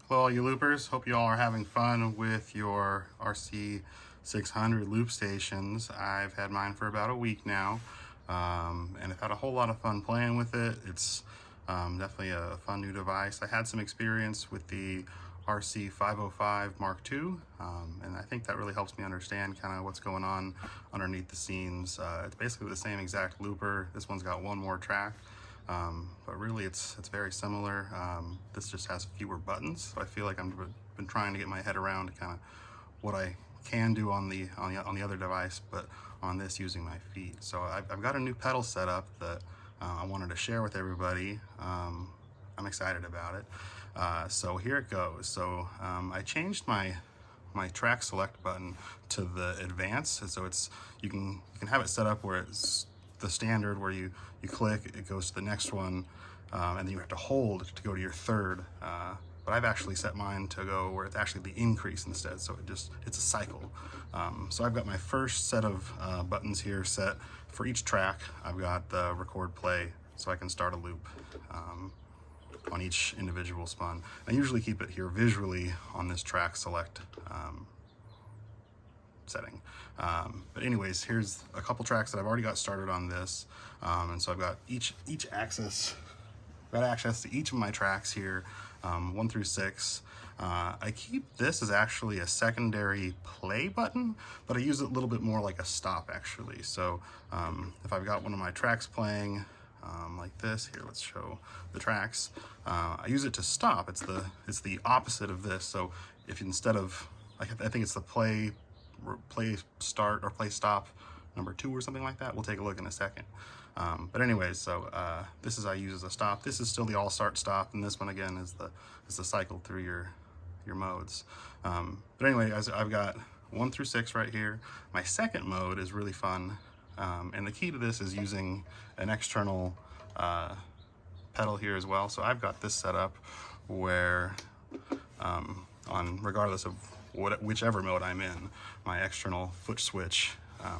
Hello all you loopers, hope you all are having fun with your RC-600 loop stations. I've had mine for about a week now, and I've had a whole lot of fun playing with it. It's definitely a fun new device. I had some experience with the RC-505 Mark II, and I think that really helps me understand kind of what's going on underneath the scenes. It's basically the same exact looper. This one's got one more track. But really it's very similar. This just has fewer buttons, so I feel like I've been trying to get my head around kind of what I can do on the other device, but on this using my feet. So I've got a new pedal set up that I wanted to share with everybody. I'm excited about it. So here it goes. So I changed my track select button to the advance, and so you can have it set up where it's the standard where you click, it goes to the next one, and then you have to hold to go to your third. But I've actually set mine to go where it's actually the increase instead, so it's a cycle. So I've got my first set of buttons here set for each track. I've got the record play, so I can start a loop on each individual spun. I usually keep it here visually on this track select setting. But anyways, here's a couple tracks that I've already got started on this, and so I've got each access. I've got access to each of my tracks here, 1 through 6. I keep this as actually a secondary play button, but I use it a little bit more like a stop actually. So if I've got one of my tracks playing like this, here let's show the tracks. I use it to stop. It's the opposite of this. So if instead of, I think it's the play start or play stop number 2 or something like that. We'll take a look in a second. But anyways, so this I use as a stop. This is still the all start stop, and this one again is the cycle through your modes. But anyway, I've got 1 through 6 right here. My second mode is really fun, and the key to this is using an external pedal here as well. So I've got this set up where regardless of whichever mode I'm in, my external foot switch,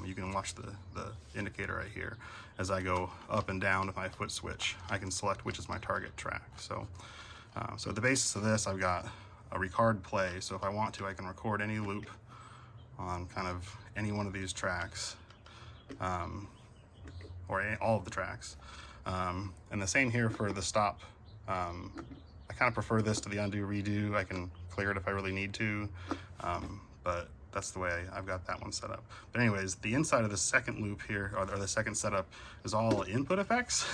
you can watch the indicator right here. As I go up and down with my foot switch, I can select which is my target track. So at the basis of this, I've got a record play. So if I want to, I can record any loop on kind of any one of these tracks, or all of the tracks. And the same here for the stop. I kind of prefer this to the undo redo. I can clear it if I really need to, but that's the way I've got that one set up. But anyways, the inside of the second loop here, or the second setup, is all input effects.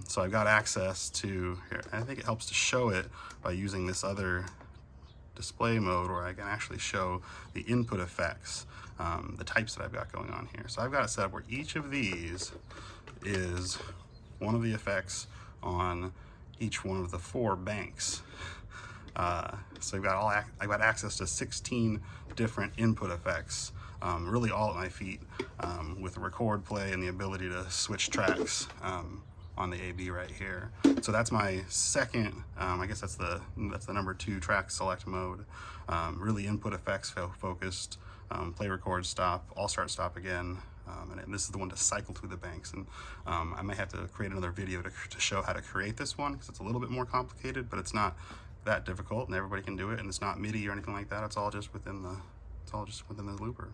So I've got access to here, and I think it helps to show it by using this other display mode where I can actually show the input effects, the types that I've got going on here. So I've got it set up where each of these is one of the effects on each one of the 4 banks. So I've got access to 16 different input effects, really all at my feet, with the record play and the ability to switch tracks on the AB right here. So that's my second, I guess that's the number 2 track select mode. Really input effects focused, play, record, stop, all start, stop again. And this is the one to cycle through the banks, and I might have to create another video to show how to create this one, because it's a little bit more complicated, but it's not that difficult and everybody can do it, and it's not MIDI or anything like that. It's all just within the looper.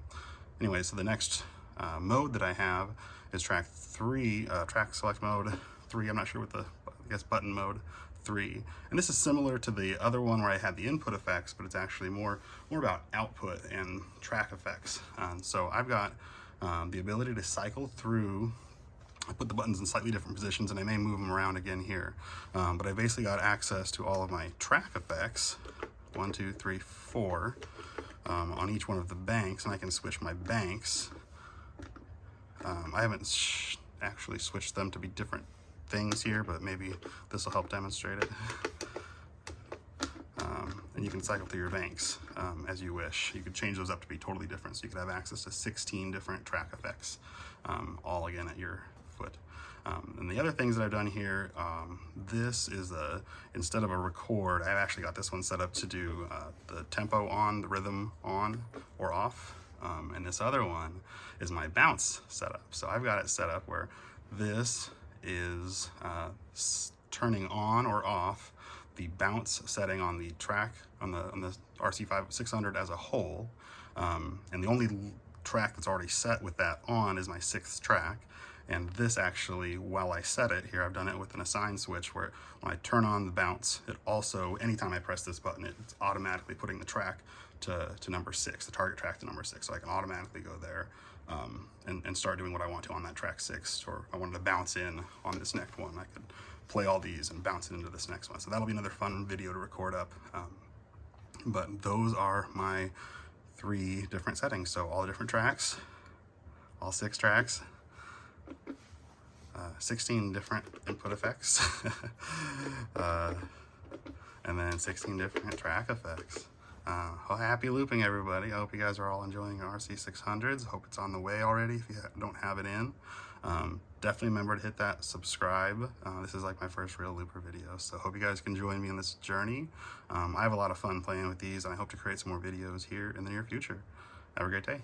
Anyway, so the next mode that I have is track 3, track select mode 3. I'm not sure what I guess button mode 3, and this is similar to the other one where I had the input effects, but it's actually more about output and track effects. So I've got the ability to cycle through. I put the buttons in slightly different positions, and I may move them around again here. But I basically got access to all of my track effects, 1, 2, 3, 4, on each one of the banks, and I can switch my banks. I haven't actually switched them to be different things here, but maybe this will help demonstrate it. And you can cycle through your banks as you wish. You could change those up to be totally different, so you could have access to 16 different track effects, all again at your foot. And the other things that I've done here, this is instead of a record, I've actually got this one set up to do the tempo on, the rhythm on or off, and this other one is my bounce setup. So I've got it set up where this is turning on or off the bounce setting on the track, on the RC-600 as a whole, and the only track that's already set with that on is my 6th track. And this actually, while I set it here, I've done it with an assign switch where when I turn on the bounce, it also, anytime I press this button, it's automatically putting the track to number 6, the target track to number 6. So I can automatically go there and start doing what I want to on that track 6. Or I wanted to bounce in on this next one, I could play all these and bounce it into this next one. So that'll be another fun video to record up. But those are my 3 different settings. So all the different tracks, all 6 tracks, 16 different input effects, and then 16 different track effects. Well, happy looping, everybody. I hope you guys are all enjoying your RC-600s. Hope it's on the way already if you don't have it in. Definitely remember to hit that subscribe. This is like my first real looper video, so hope you guys can join me on this journey. I have a lot of fun playing with these, and I hope to create some more videos here in the near future. Have a great day.